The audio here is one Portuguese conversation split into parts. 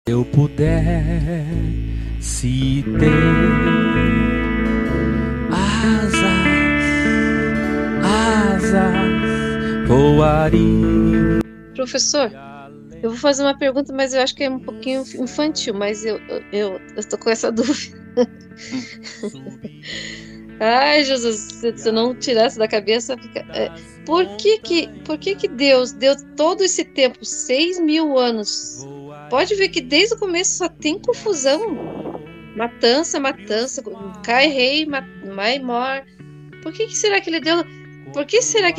Eu pudesse ter asas, voaria. Professor, eu vou fazer uma pergunta, mas eu acho que é um pouquinho infantil, mas eu estou com essa dúvida. Ai, Jesus, se eu não tirasse da cabeça, por que que Deus deu todo esse tempo, 6.000 anos? Pode ver que desde o começo só tem confusão. Matança, matança, cai rei, mai mor. Por que será que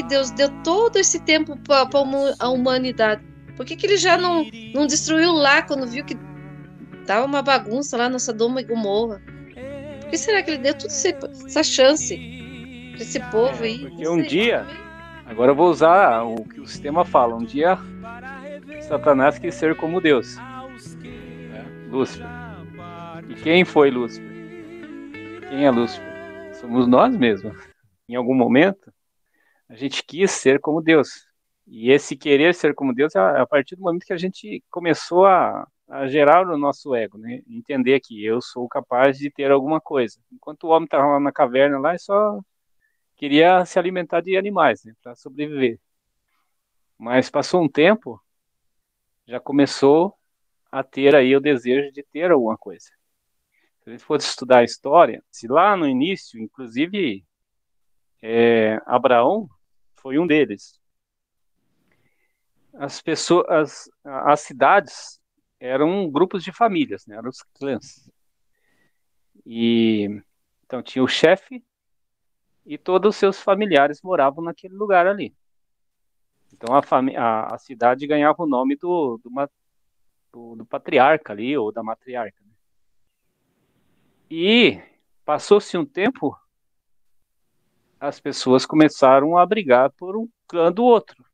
Deus deu todo esse tempo para a humanidade? Por que que ele já não destruiu lá quando viu que tava uma bagunça lá no Sodoma e Gomorra? Por que será que ele deu toda essa chance para esse povo aí? Não Porque um sei dia, também. agora eu vou usar o que o sistema fala, um dia Satanás quis ser como Deus, né? Lúcifer. E quem foi Lúcifer? Quem é Lúcifer? Somos nós mesmos. Em algum momento, a gente quis ser como Deus. E esse querer ser como Deus é a partir do momento que a gente começou a gerar o nosso ego, né? Entender que eu sou capaz de ter alguma coisa. Enquanto o homem estava lá na caverna, lá, ele só queria se alimentar de animais, né? Para sobreviver. Mas passou um tempo, já começou a ter aí o desejo de ter alguma coisa. Se a gente fosse estudar a história, se lá no início, inclusive, Abraão foi um deles. As pessoas, as cidades eram grupos de famílias, né? Eram os clãs. E então tinha o chefe e todos os seus familiares moravam naquele lugar ali. Então a cidade ganhava o nome do patriarca ali ou da matriarca. E passou-se um tempo, as pessoas começaram a brigar por um clã do outro,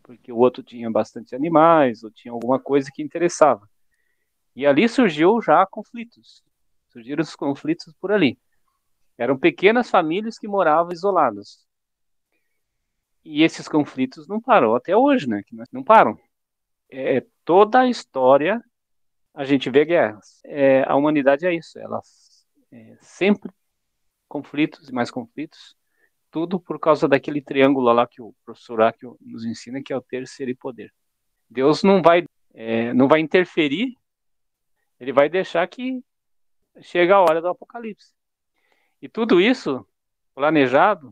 porque o outro tinha bastante animais ou tinha alguma coisa que interessava. E ali surgiu já conflitos. Surgiram os conflitos por ali. Eram pequenas famílias que moravam isoladas. E esses conflitos não param até hoje, né? Que não param. Toda a história a gente vê guerras. A humanidade é isso. Ela sempre conflitos e mais conflitos. Tudo por causa daquele triângulo lá que o professor Akio nos ensina, que é o ter, ser e poder. Deus não vai interferir, ele vai deixar que chegue a hora do apocalipse. E tudo isso, planejado,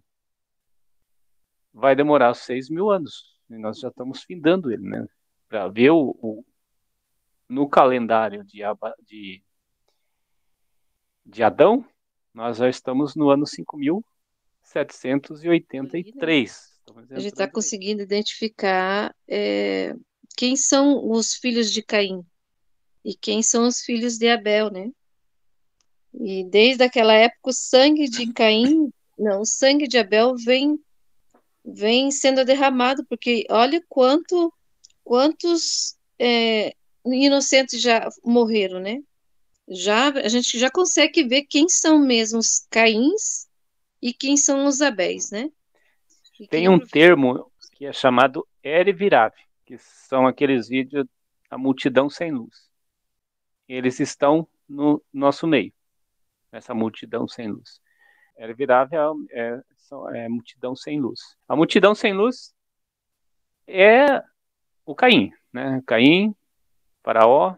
vai demorar 6.000 anos. E nós já estamos findando ele, né? Para ver no calendário de Adão, nós já estamos no ano 5.783. Estamos A gente está entrando aí. conseguindo identificar quem são os filhos de Caim e quem são os filhos de Abel, né? E desde aquela época o sangue de Caim, não, o sangue de Abel vem sendo derramado, porque olha quantos inocentes já morreram, né? A gente já consegue ver quem são mesmo os Caíns e quem são os Abéis, né? E que Tem nem o um professor. termo que é chamado Erevirav, que são aqueles vídeos da multidão sem luz. Eles estão no nosso meio, essa multidão sem luz. Erevirav é multidão sem luz. A multidão sem luz é o Caim, né? Caim, Faraó,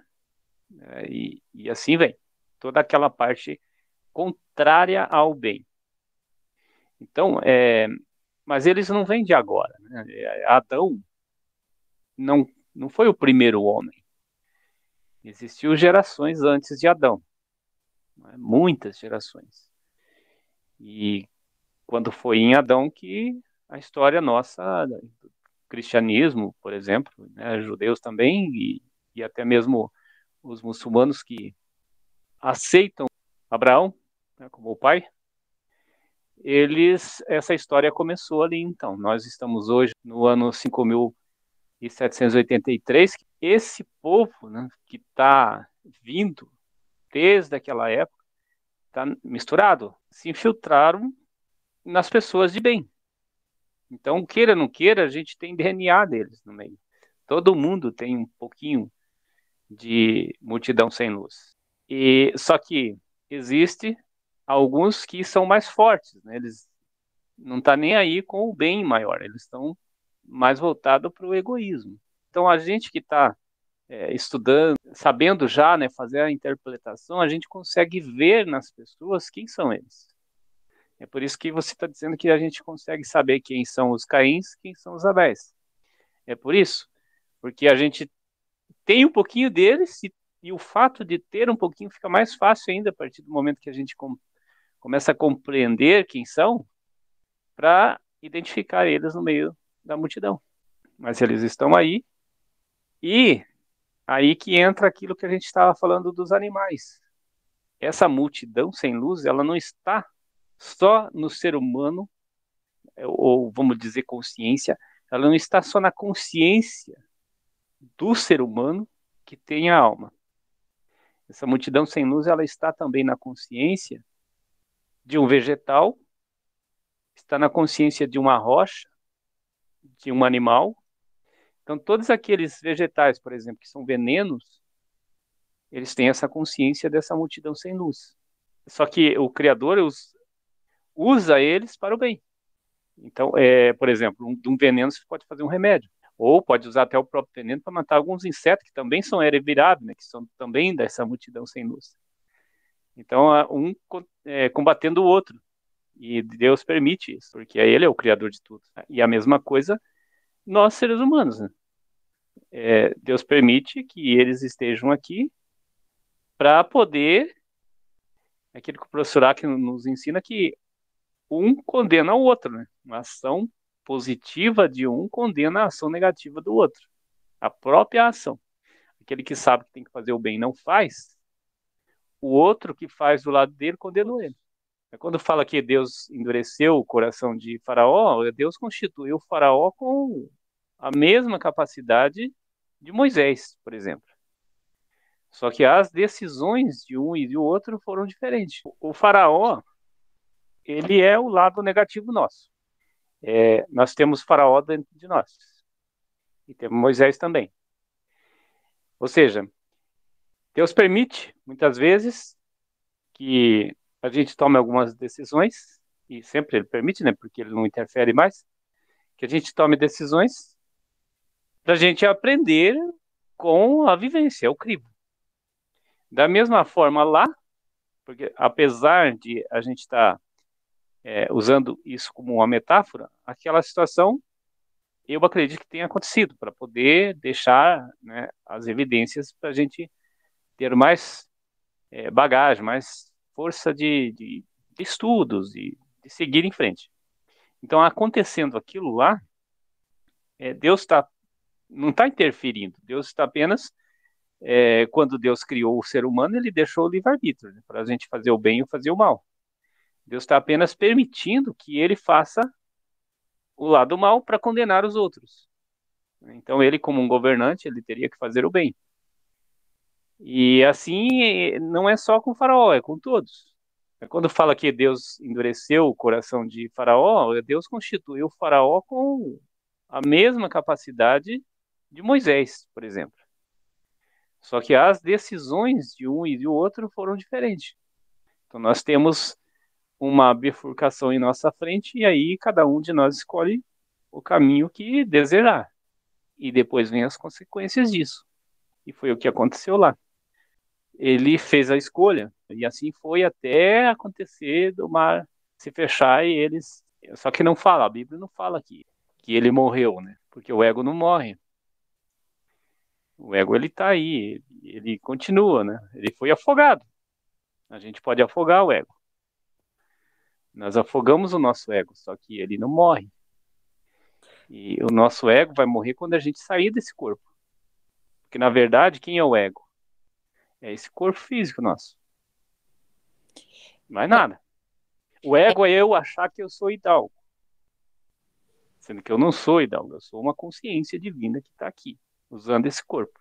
e assim vem. Toda aquela parte contrária ao bem. Então, mas eles não vêm de agora, né? Adão não foi o primeiro homem. Existiu gerações antes de Adão, né? Muitas gerações. E quando foi em Adão que a história nossa, do cristianismo, por exemplo, né, judeus também, e até mesmo os muçulmanos que aceitam Abraão, né, como o pai, essa história começou ali então. Nós estamos hoje no ano 5.783. Esse povo, né, que está vindo desde aquela época, está misturado, se infiltraram nas pessoas de bem. Então, queira ou não queira, a gente tem DNA deles no meio. Todo mundo tem um pouquinho de multidão sem luz. E só que existe alguns que são mais fortes, né? Eles não estão nem aí com o bem maior, eles estão mais voltados para o egoísmo. Então a gente que está estudando, sabendo já, né, fazer a interpretação, a gente consegue ver nas pessoas quem são eles. É por isso que você está dizendo que a gente consegue saber quem são os Caíns, quem são os Abéis. É por isso, porque a gente tem um pouquinho deles e o fato de ter um pouquinho fica mais fácil ainda a partir do momento que a gente começa a compreender quem são, para identificar eles no meio da multidão. Mas eles estão aí, e aí que entra aquilo que a gente estava falando dos animais. Essa multidão sem luz, ela não está só no ser humano, ou vamos dizer consciência, ela não está só na consciência do ser humano que tem a alma. Essa multidão sem luz, ela está também na consciência de um vegetal, está na consciência de uma rocha, de um animal. Então, todos aqueles vegetais, por exemplo, que são venenos, eles têm essa consciência dessa multidão sem luz. Só que o Criador usa eles para o bem. Então, por exemplo, de um veneno você pode fazer um remédio. Ou pode usar até o próprio veneno para matar alguns insetos que também são herbiráveis, né, que são também dessa multidão sem luz. Então, um combatendo o outro. E Deus permite isso, porque Ele é o Criador de tudo. E a mesma coisa nós, seres humanos, né? Deus permite que eles estejam aqui para poder, aquilo que o professor Aki nos ensina, que um condena o outro, né? Uma ação positiva de um condena a ação negativa do outro. A própria ação. Aquele que sabe que tem que fazer o bem não faz, o outro que faz do lado dele condenou ele. Quando fala que Deus endureceu o coração de Faraó, Deus constituiu o Faraó com a mesma capacidade de Moisés, por exemplo. Só que as decisões de um e do outro foram diferentes. O Faraó, ele é o lado negativo nosso. Nós temos Faraó dentro de nós. E temos Moisés também. Ou seja, Deus permite, muitas vezes, que a gente tome algumas decisões, e sempre Ele permite, né, porque Ele não interfere mais, que a gente tome decisões para a gente aprender com a vivência, o crivo. Da mesma forma lá, porque apesar de a gente estar usando isso como uma metáfora, aquela situação eu acredito que tenha acontecido, para poder deixar, né, as evidências para a gente ter mais bagagem, mais força de estudos e de seguir em frente. Então, acontecendo aquilo lá, Deus não está interferindo, Deus está apenas, quando Deus criou o ser humano, ele deixou o livre-arbítrio, né, para a gente fazer o bem ou fazer o mal. Deus está apenas permitindo que ele faça o lado mal para condenar os outros. Então, ele, como um governante, ele teria que fazer o bem. E assim, não é só com o Faraó, é com todos. Quando fala que Deus endureceu o coração de Faraó, Deus constituiu o Faraó com a mesma capacidade de Moisés, por exemplo. Só que as decisões de um e do outro foram diferentes. Então, nós temos uma bifurcação em nossa frente, e aí cada um de nós escolhe o caminho que desejar. E depois vem as consequências disso. E foi o que aconteceu lá. Ele fez a escolha, e assim foi até acontecer do mar se fechar e eles... Só que não fala, a Bíblia não fala que ele morreu, né? Porque o ego não morre. O ego, ele tá aí, ele continua, né? Ele foi afogado. A gente pode afogar o ego. Nós afogamos o nosso ego, só que ele não morre. E o nosso ego vai morrer quando a gente sair desse corpo. Porque, na verdade, quem é o ego? É esse corpo físico nosso. Mais nada. O ego é eu achar que eu sou hidalgo. Sendo que eu não sou hidalgo, eu sou uma consciência divina que está aqui, usando esse corpo.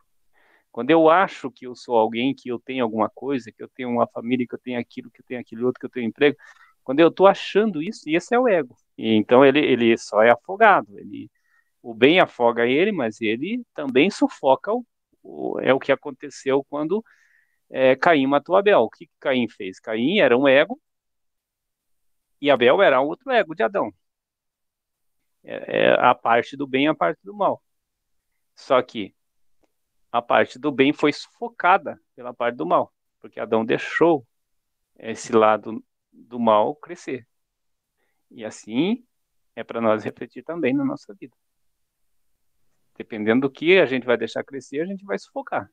Quando eu acho que eu sou alguém, que eu tenho alguma coisa, que eu tenho uma família, que eu tenho aquilo, que eu tenho aquele outro, que eu tenho emprego, quando eu estou achando isso, esse é o ego. E então ele só é afogado. O bem afoga ele, mas ele também sufoca é o que aconteceu quando Caim matou Abel. O que Caim fez? Caim era um ego e Abel era outro ego de Adão. A parte do bem e a parte do mal. Só que a parte do bem foi sufocada pela parte do mal, porque Adão deixou esse lado do mal crescer. E assim é para nós refletir também na nossa vida. Dependendo do que a gente vai deixar crescer, a gente vai sufocar.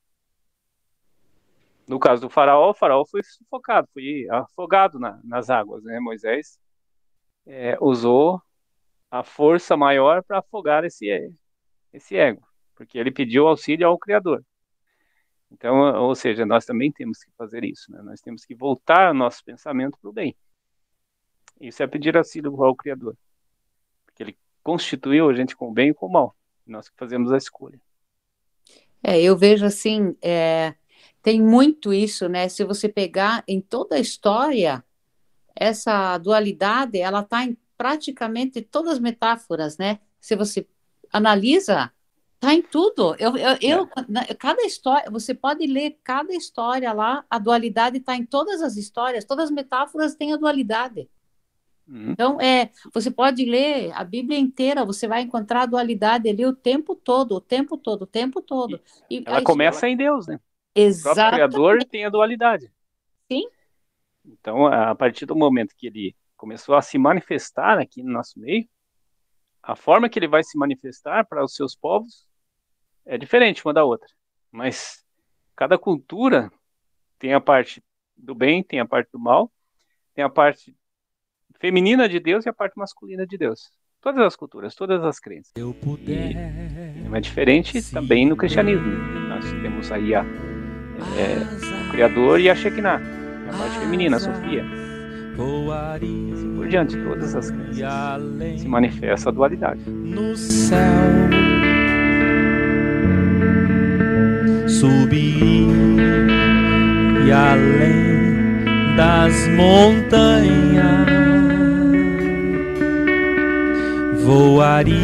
No caso do faraó, o faraó foi sufocado, foi afogado nas águas, né? Moisés usou a força maior para afogar esse ego, porque ele pediu auxílio ao Criador. Então, ou seja, nós também temos que fazer isso, né? Nós temos que voltar o nosso pensamento para o bem. Isso é pedir auxílio ao Criador, porque ele constituiu a gente com o bem e com o mal. Nós que fazemos a escolha. Eu vejo assim, tem muito isso, né? Se você pegar em toda a história, essa dualidade, ela está em praticamente todas as metáforas, né? Se você analisa, está em tudo. Cada história, você pode ler cada história lá, a dualidade está em todas as histórias, todas as metáforas têm a dualidade. Então, você pode ler a Bíblia inteira, você vai encontrar a dualidade ali o tempo todo, o tempo todo, o tempo todo. E ela começa em Deus, né? Exatamente. O próprio Criador tem a dualidade. Sim. Então, a partir do momento que ele começou a se manifestar aqui no nosso meio, a forma que ele vai se manifestar para os seus povos é diferente uma da outra. Mas cada cultura tem a parte do bem, tem a parte do mal, tem a parte feminina de Deus e a parte masculina de Deus. Todas as culturas, todas as crenças. E não é diferente também no cristianismo. Nós temos aí o Criador e a Shekinah, a parte feminina, a Sofia. E assim por diante, todas as crenças se manifesta a dualidade. No céu subir e além das montanhas voaria